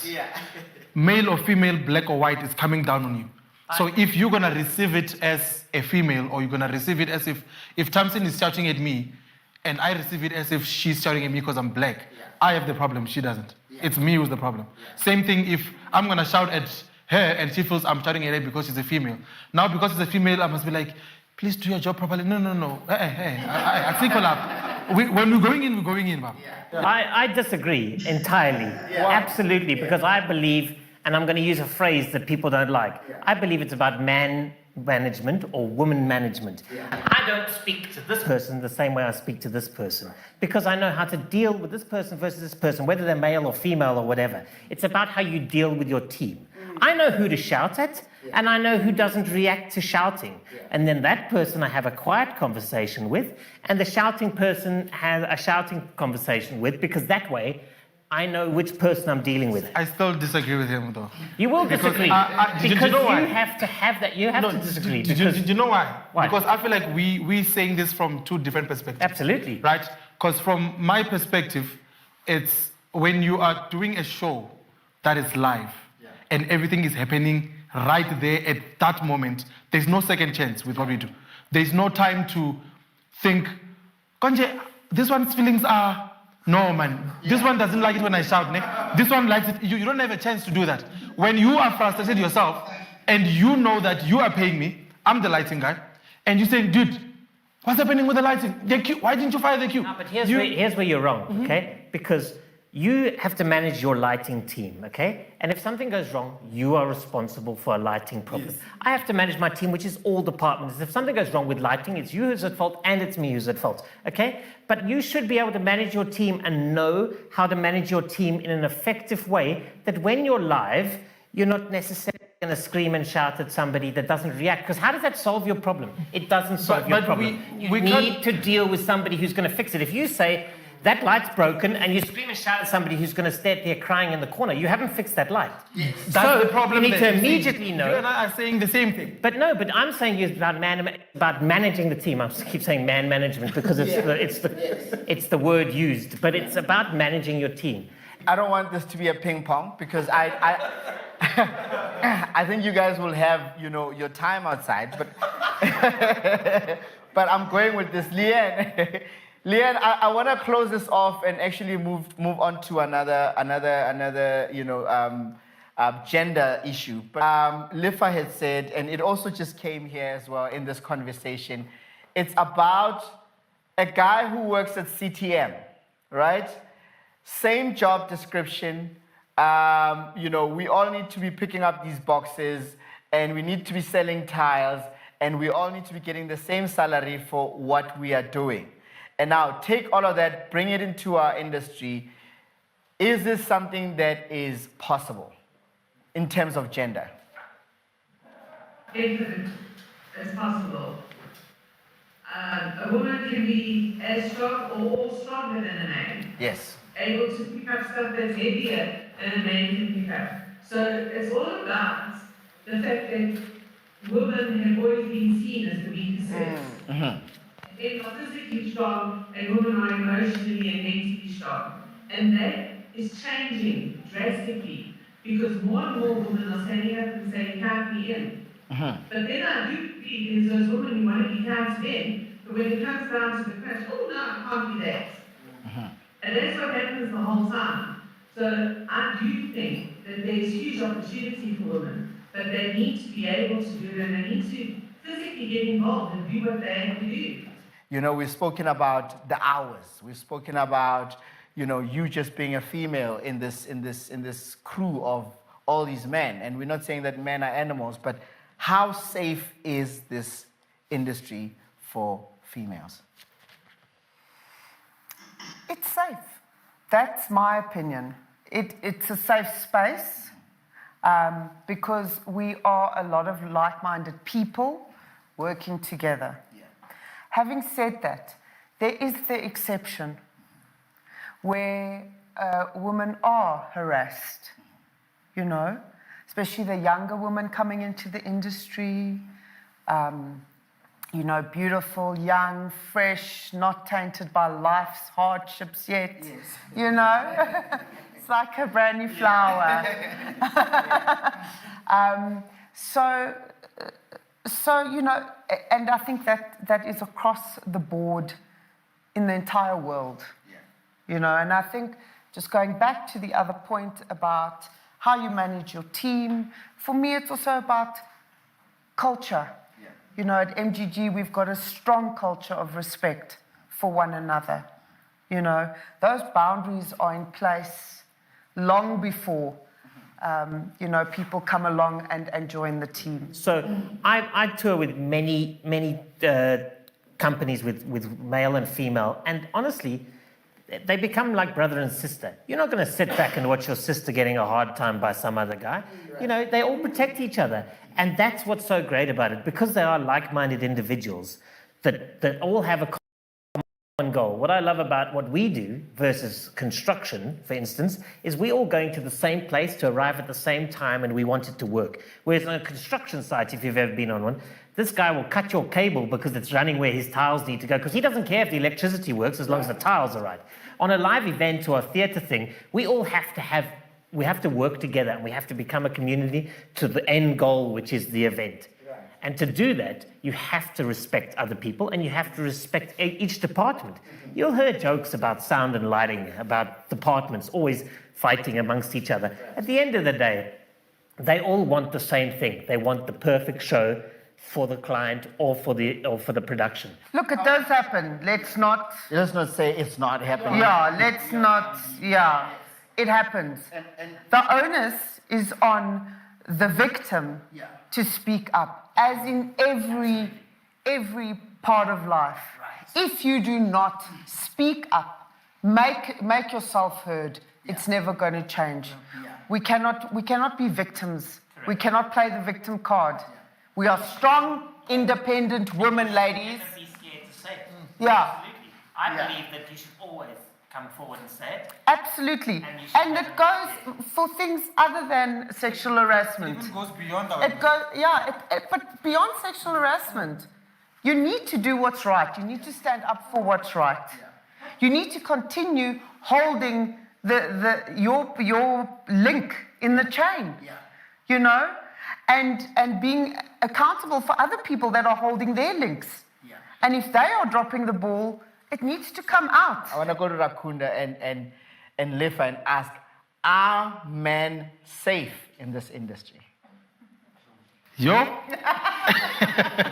male or female, black or white, it's coming down on you. So if you're gonna receive it as a female, or you're gonna receive it as if Thompson is shouting at me, and I receive it as if she's shouting at me because I'm black, I have the problem, she doesn't. It's me who's the problem. Same thing if I'm gonna shout at her and she feels I'm shouting at her because she's a female. Now because she's a female, I must be like, please do your job properly. No. Hey, I think when we're going in, we're going in, Bob. I disagree entirely. Absolutely, because I believe, and I'm going to use a phrase that people don't like, I believe it's about man management or woman management. I don't speak to this person the same way I speak to this person, because I know how to deal with this person versus this person, whether they're male or female or whatever. It's about how you deal with your team. I know who to shout at, and I know who doesn't react to shouting. And then that person I have a quiet conversation with, and the shouting person has a shouting conversation with, because that way I know which person I'm dealing with. I still disagree with him, though. You will disagree. Did you know why? You have to have that. You have to disagree. Did you know why? Why? Because I feel like we're saying this from two different perspectives. Absolutely. Right? Because from my perspective, it's when you are doing a show that is live and everything is happening right there at that moment, there's no second chance with what we do. There's no time to think, Konje, this one's feelings are... No, man. This one doesn't like it when I shout. This one likes it. You don't have a chance to do that. When you are frustrated yourself and you know that you are paying me, I'm the lighting guy, and you say, dude, what's happening with the lighting? The queue, why didn't you fire the queue? No, but here's where you're wrong, okay? Because you have to manage your lighting team, okay? And if something goes wrong, you are responsible for a lighting problem. Yes. I have to manage my team, which is all departments. If something goes wrong with lighting, it's you who's at fault and it's me who's at fault, okay? But you should be able to manage your team and know how to manage your team in an effective way that when you're live, you're not necessarily going to scream and shout at somebody that doesn't react. Because how does that solve your problem? It doesn't solve your problem. You need to deal with somebody who's going to fix it. If you say, that light's broken, and you scream and shout at somebody who's going to stay there crying in the corner, you haven't fixed that light. Yes. That's the problem. You need to immediately know. You and I are saying the same thing. But I'm saying it's about managing the team. I keep saying man management because it's the word used, but it's about managing your team. I don't want this to be a ping pong because I think you guys will have, you know, your time outside, but but I'm going with this, Leanne. Leanne, I want to close this off and actually move on to another gender issue. But Lifa had said, and it also just came here as well in this conversation, it's about a guy who works at CTM, right? Same job description. You know, we all need to be picking up these boxes, and we need to be selling tiles, and we all need to be getting the same salary for what we are doing. And now take all of that, bring it into our industry. Is this something that is possible in terms of gender? It's possible. A woman can be as strong or stronger than a man. Yes. Able to pick up stuff that's heavier than a man can pick up. So it's all about the fact that women have always been seen as the weaker sex. They're not physically strong, and women are emotionally and mentally strong. And that is changing drastically because more and more women are standing up and saying, count me in. But then I do believe there's those women who want to be counted in, but when it comes down to the crunch, oh no, I can't be that. And that's what happens the whole time. So I do think that there's huge opportunity for women, but they need to be able to do it, and they need to physically get involved and do what they have to do. You know, we've spoken about the hours. We've spoken about, you know, you just being a female in this crew of all these men. And we're not saying that men are animals, but how safe is this industry for females? It's safe. That's my opinion. It's a safe space because we are a lot of like-minded people working together. Having said that, there is the exception where women are harassed, you know, especially the younger women coming into the industry, you know, beautiful, young, fresh, not tainted by life's hardships yet, you know. It's like a brand new flower. So, you know, and I think that is across the board in the entire world, you know, and I think just going back to the other point about how you manage your team, for me it's also about culture. You know, at MGG we've got a strong culture of respect for one another. You know, those boundaries are in place long before you know, people come along and join the team. So I tour with many companies with male and female, and honestly, they become like brother and sister. You're not going to sit back and watch your sister getting a hard time by some other guy. You know, they all protect each other, and that's what's so great about it, because they are like-minded individuals that all have a common goal. What I love about what we do versus construction, for instance, is we all going to the same place to arrive at the same time, and we want it to work. Whereas on a construction site, if you've ever been on one, this guy will cut your cable because it's running where his tiles need to go, because he doesn't care if the electricity works as long as the tiles are right. On a live event or a theatre thing, we all have to work together, and we have to become a community to the end goal, which is the event. And to do that, you have to respect other people, and you have to respect each department. You'll hear jokes about sound and lighting, about departments always fighting amongst each other. At the end of the day, they all want the same thing. They want the perfect show for the client or for the production. Look, it does happen. Let's not say it's not happening. It happens. The onus is on the victim to speak up, as in every part of life. If you do not speak up, make yourself heard, it's never going to change. We cannot be victims. We cannot play the victim card. We are strong, independent women, ladies. Never be scared to say it. Yeah. Absolutely. I believe that you should always come forward and say it. Absolutely. And it goes for things other than sexual harassment. It even goes beyond our It goes, but beyond sexual harassment, you need to do what's right. You need to stand up for what's right. You need to continue holding your link in the chain. You know, and being accountable for other people that are holding their links. And if they are dropping the ball, it needs to come out. I want to go to Rakunda and Lifa and ask, are men safe in this industry? Yo,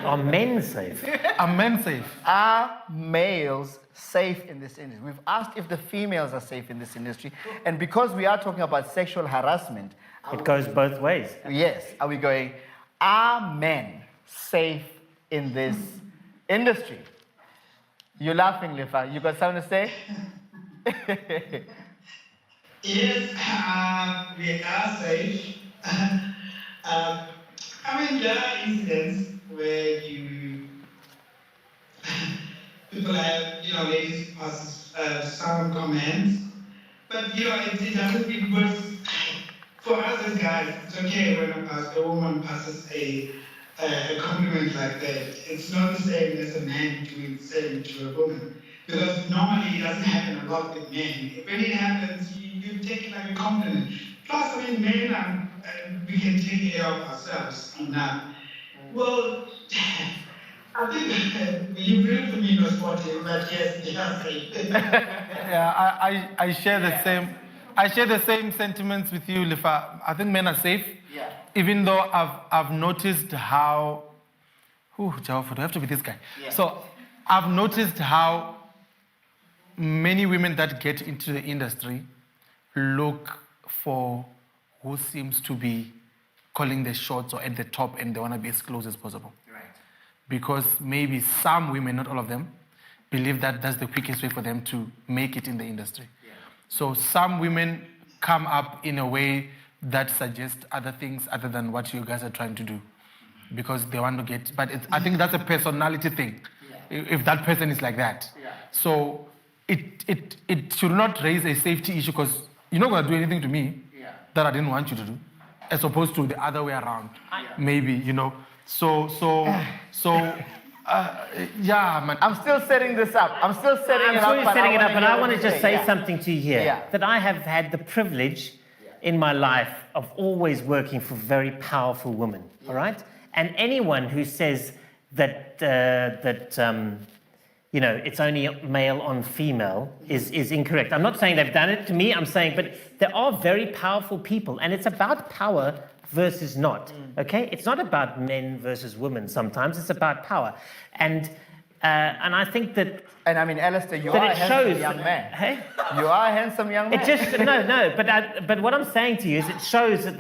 Are men safe? are men safe? Are males safe in this industry? We've asked if the females are safe in this industry. And because we are talking about sexual harassment, It goes both ways. yes, are we going, are men safe in this industry? You're laughing, Lifa. You got something to say? Yes, we are safe. I mean, there are incidents where people have, ladies pass some comments, but it doesn't be worse. For us as guys, it's okay when a woman passes a compliment like that. It's not the same as a man doing the same to a woman. Because normally it doesn't happen a lot with men. When it happens, you take it like a compliment. Plus, I mean, men, we can take care of ourselves enough. Well, I think you really put me in a spot here, but yes, they are safe. Yeah, I share the same. I share the same sentiments with you, Lifa. I think men are safe. Yeah. Even though I've noticed how. Jawaf, do I have to be this guy? Yeah. So I've noticed how many women that get into the industry look for who seems to be calling the shots or at the top, and they want to be as close as possible. Right. Because maybe some women, not all of them, believe that that's the quickest way for them to make it in the industry. Yeah. So some women come up in a way that suggests other things other than what you guys are trying to do, because they want to get. But I think that's a personality thing. Yeah. If that person is like that, Yeah. so it should not raise a safety issue, because you're not going to do anything to me that I didn't want you to do, as opposed to the other way around. Maybe So yeah, man. I'm still setting this up. I'm still setting I'm it sure up. you're setting it wanna up, but hear I what want to you just say yeah. something to you here. Yeah. That I have had the privilege in my life of always working for very powerful women, all right? And anyone who says that, it's only male on female is incorrect. I'm not saying they've done it to me, I'm saying, but there are very powerful people, and it's about power versus not, okay? It's not about men versus women sometimes, it's about power. And I think that... And I mean, Alistair, you that are a it handsome shows, young man. Hey? You are a handsome young man. It just but what I'm saying to you is it shows that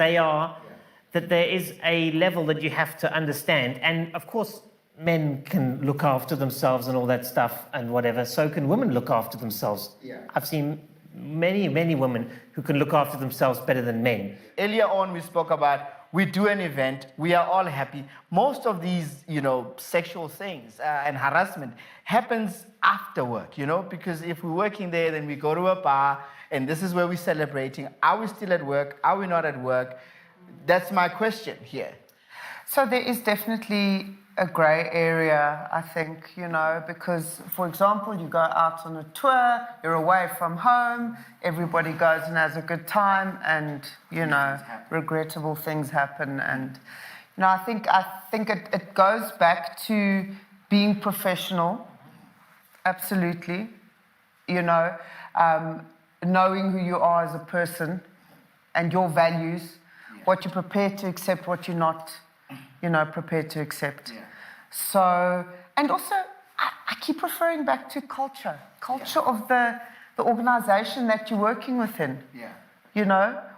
that there is a level that you have to understand, and of course men can look after themselves and all that stuff and whatever. So can women look after themselves. Yeah. I've seen many women who can look after themselves better than men. Earlier on, we spoke about we do an event, we are all happy. Most of these, sexual things and harassment happens after work, because if we're working there, then we go to a bar, and this is where we're celebrating. Are we still at work? Are we not at work? That's my question here. So there is definitely a grey area, I think, because, for example, you go out on a tour, you're away from home, everybody goes and has a good time, and, regrettable things happen. And, I think it goes back to being professional, absolutely, knowing who you are as a person and your values, what you're prepared to accept, what you're not, prepared to accept. Yeah. So, and also, I keep referring back to culture of the organization that you're working within. Yeah.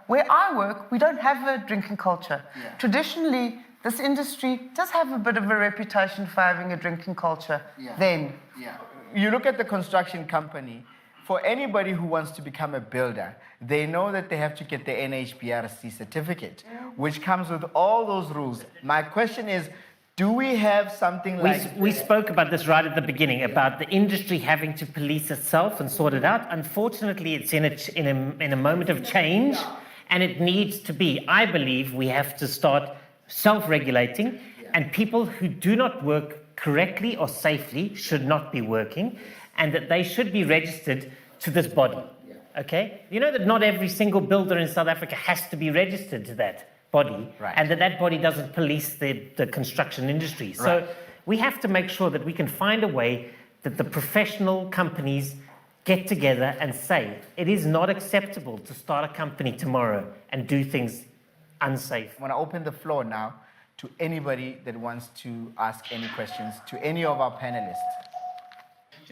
Where I work, we don't have a drinking culture. Yeah. Traditionally, this industry does have a bit of a reputation for having a drinking culture. Yeah. Yeah. You look at the construction company, for anybody who wants to become a builder, they know that they have to get the NHBRC certificate, which comes with all those rules. My question is, do we have something like... We spoke about this right at the beginning, about the industry having to police itself and sort it out. Unfortunately, it's in a moment of change, and it needs to be. I believe we have to start self-regulating, and people who do not work correctly or safely should not be working, and that they should be registered to this body, okay? You know that not every single builder in South Africa has to be registered to that body, right, and that body doesn't police the construction industry. Right. So we have to make sure that we can find a way that the professional companies get together and say, it is not acceptable to start a company tomorrow and do things unsafe. I want to open the floor now to anybody that wants to ask any questions to any of our panelists.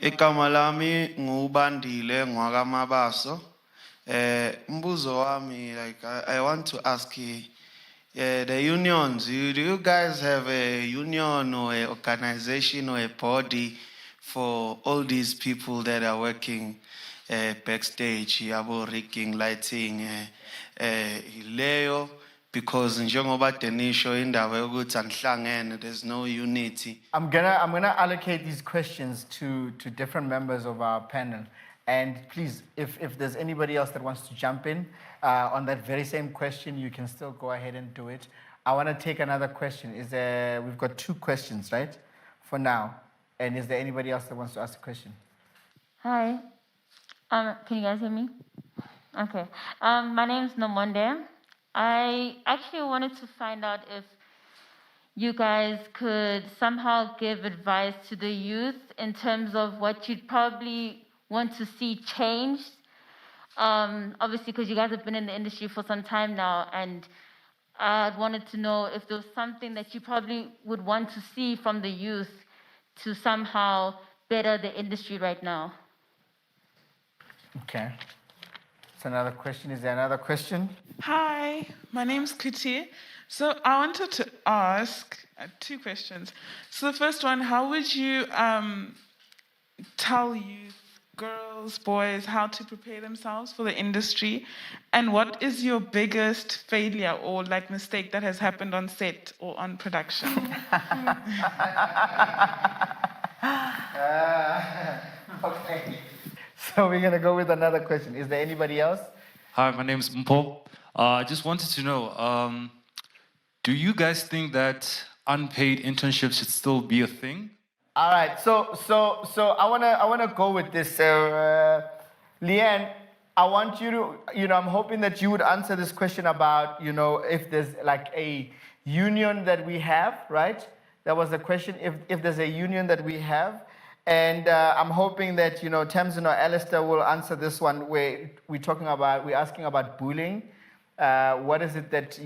Igama lami ngubandile ngwakamabaso. Mbuzo wami, like I want to ask you, the unions, do you guys have a union or an organization or a body for all these people that are working backstage, yabo rigging, lighting, Leo? Because njengoba Denisho indaba yokuthi angihlangene, there's no unity. I'm gonna allocate these questions to different members of our panel. And please, if there's anybody else that wants to jump in on that very same question, you can still go ahead and do it. I want to take another question. We've got 2 questions, right, for now. And is there anybody else that wants to ask a question? Hi. Can you guys hear me? Okay. My name is Nomonde. I actually wanted to find out if you guys could somehow give advice to the youth in terms of what you'd probably want to see changed. Obviously, because you guys have been in the industry for some time now, and I wanted to know if there was something that you probably would want to see from the youth to somehow better the industry right now. Okay. That's another question. Is there another question? Hi, my name's Kuti. So I wanted to ask 2 questions. So the first one, how would you tell youth, girls, boys, how to prepare themselves for the industry? And what is your biggest failure or like mistake that has happened on set or on production? Okay. So we're going to go with another question. Is there anybody else? Hi, my name is Mpo. I just wanted to know, do you guys think that unpaid internships should still be a thing? All right. So I wanna go with this. Leanne, I want you to, I'm hoping that you would answer this question about, if there's like a union that we have, right? That was the question, if there's a union that we have. And I'm hoping that, Tamsin or Alistair will answer this one where we're asking about bullying. What is it that,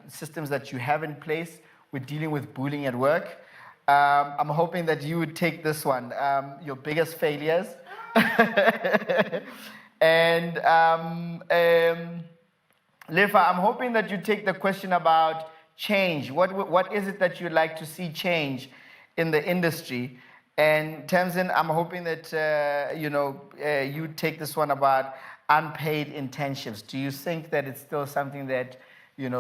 systems that you have in place with dealing with bullying at work? I'm hoping that you would take this one, your biggest failures. And Lefa, I'm hoping that you take the question about change. What is it that you'd like to see change in the industry? And Tamsin, I'm hoping that you take this one about unpaid internships. Do you think that it's still something that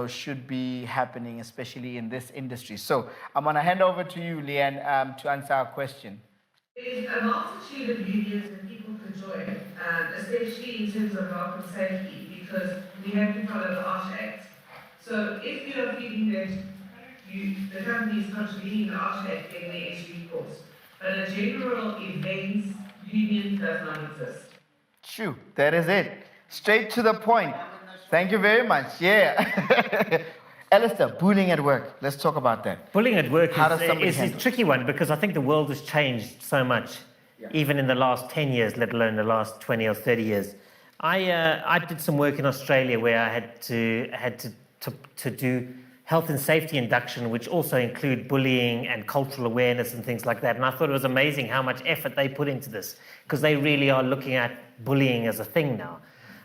should be happening, especially in this industry? So I'm going to hand over to you, Leanne, to answer our question. There's a multitude of unions that people could join, especially in terms of health and safety, because we have to follow the ARSH Act. So if you are feeling that the company is contravening the ARSH Act, then there is recourse. But a general events union does not exist. True, that is it. Straight to the point. Thank you very much. Yeah. Alistair, bullying at work. Let's talk about that. Bullying at work is a handle tricky one because I think the world has changed so much, even in the last 10 years, let alone the last 20 or 30 years. I did some work in Australia where I had to do health and safety induction, which also include bullying and cultural awareness and things like that. And I thought it was amazing how much effort they put into this, because they really are looking at bullying as a thing now.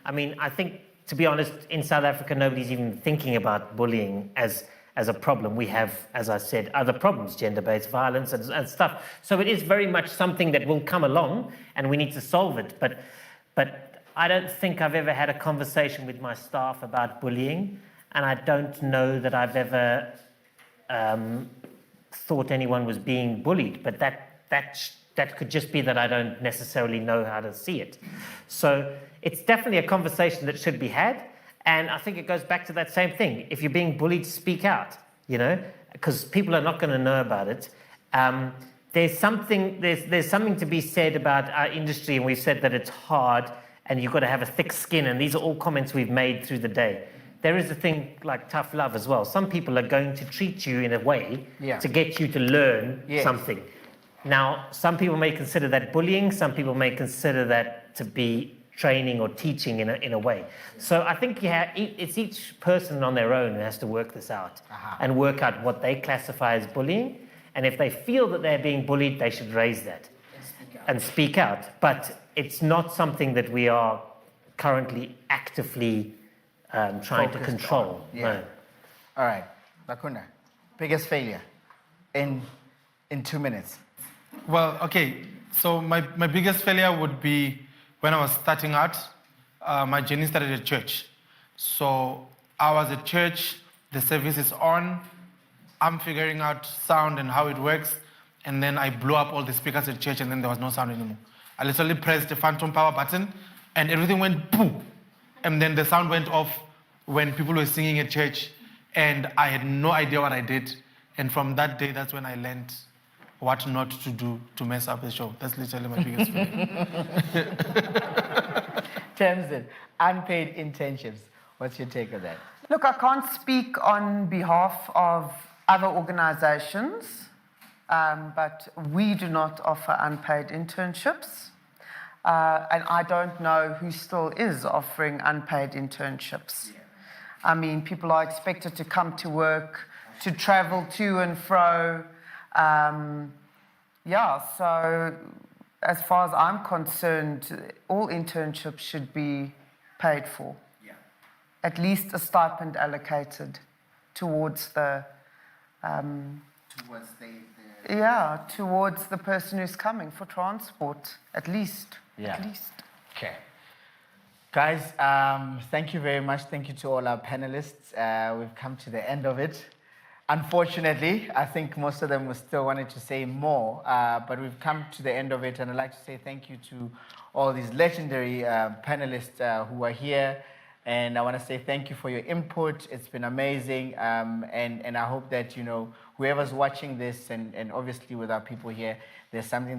I mean, I think, to be honest, in South Africa, nobody's even thinking about bullying as a problem. We have, as I said, other problems, gender-based violence and stuff. So it is very much something that will come along and we need to solve it. But I don't think I've ever had a conversation with my staff about bullying. And I don't know that I've ever thought anyone was being bullied, but that could just be that I don't necessarily know how to see it. So it's definitely a conversation that should be had, and I think it goes back to that same thing. If you're being bullied, speak out, because people are not going to know about it. There's something to be said about our industry, and we've said that it's hard, and you've got to have a thick skin, and these are all comments we've made through the day. There is a thing like tough love as well. Some people are going to treat you in a way to get you to learn something. Now, some people may consider that bullying. Some people may consider that to be training or teaching in a way. So I think it's each person on their own who has to work this out and work out what they classify as bullying. And if they feel that they're being bullied, they should raise that and speak out. But it's not something that we are currently actively trying to control. Yeah. No. All right, Bakunda, biggest failure in 2 minutes. Well, okay. So my biggest failure would be when I was starting out. My journey started at church. So I was at church, the service is on, I'm figuring out sound and how it works, and then I blew up all the speakers at church and then there was no sound anymore. I literally pressed the phantom power button and everything went boom. And then the sound went off when people were singing at church and I had no idea what I did. And from that day, that's when I learned what not to do to mess up the show. That's literally my biggest failure. Tamsin, unpaid internships. What's your take on that? Look, I can't speak on behalf of other organizations, but we do not offer unpaid internships. And I don't know who still is offering unpaid internships. Yeah. I mean, people are expected to come to work, to travel to and fro. So as far as I'm concerned, all internships should be paid for. Yeah. At least a stipend allocated towards the towards the person who's coming for transport, at least. Yeah. At least. Okay. Guys, thank you very much. Thank you to all our panelists. We've come to the end of it. Unfortunately, I think most of them still wanted to say more, but we've come to the end of it, and I'd like to say thank you to all these legendary panelists who are here. And I want to say thank you for your input. It's been amazing. And I hope that, whoever's watching this, and obviously with our people here, there's something